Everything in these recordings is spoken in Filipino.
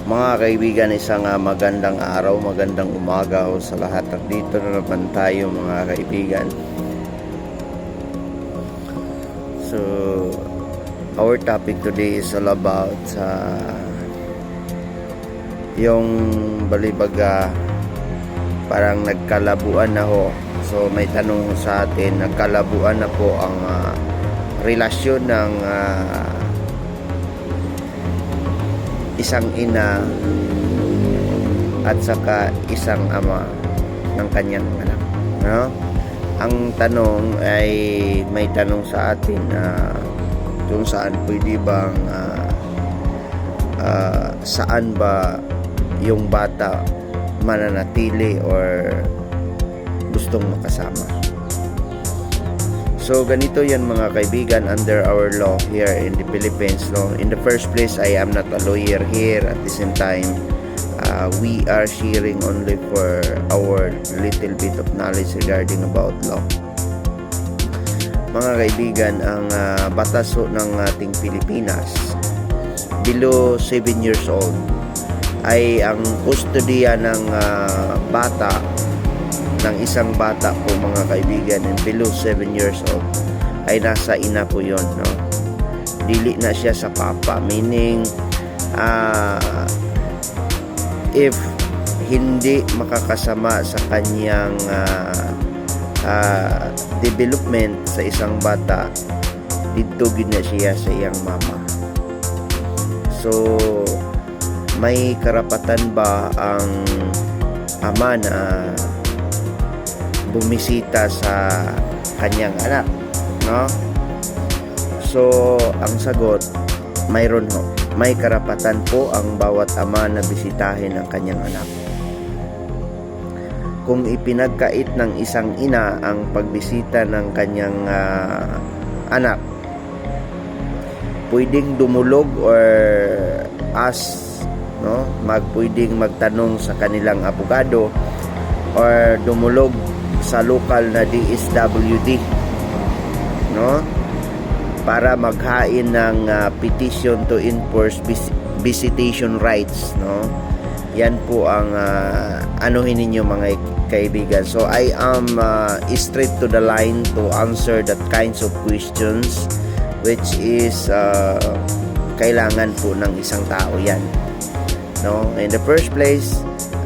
Mga kaibigan, isang magandang araw, magandang umaga o sa lahat. At dito na naman tayo mga kaibigan. So, our topic today is all about yung balibaga, parang nagkalabuan na ho. So, may tanong sa atin, nagkalabuan na po ang relasyon ng isang ina at saka isang ama ng kanyang anak, no? Ang tanong ay may tanong sa atin na kung saan pwede bang saan ba yung bata mananatili or gustong makasama. So ganito yan mga kaibigan, under our law here in the Philippines. No? In the first place, I am not a lawyer here. At the same time, we are sharing only for our little bit of knowledge regarding about law. Mga kaibigan, ang batas ng ating Pilipinas, below 7 years old, ay ang kustodiya ng bata, ng isang bata po mga kaibigan, and below 7 years old ay nasa ina po yon, no? Dili na siya sa papa, meaning if hindi makakasama sa kanyang development sa isang bata, dito gid na siya sa iyang mama. So may karapatan ba ang ama na bumisita sa kanyang anak, no? So ang sagot, mayroon ho. May karapatan po ang bawat ama na bisitahin ang kanyang anak. Kung ipinagkait ng isang ina ang pagbisita ng kanyang anak, pwedeng dumulog or no? Pwedeng magtanong sa kanilang abogado or dumulog sa local na DSWD, no? Para maghain ng petition to enforce visitation rights, no? Yan po ang anuhin ninyo mga kaibigan. So I am straight to the line to answer that kinds of questions, which is kailangan po ng isang tao yan, no? In the first place,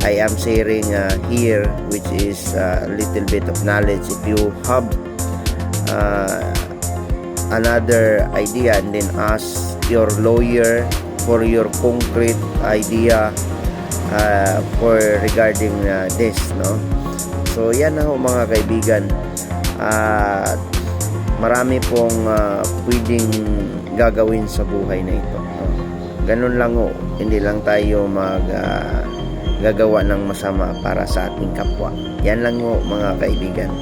I am sharing here, which is a little bit of knowledge. If you have another idea, and then ask your lawyer for your concrete idea for regarding this, no? So yan na ho mga kaibigan. Marami pong pwedeng gagawin sa buhay na ito, no? Ganun lang ho, hindi lang tayo gagawa ng masama para sa ating kapwa. Yan lang ho mga kaibigan.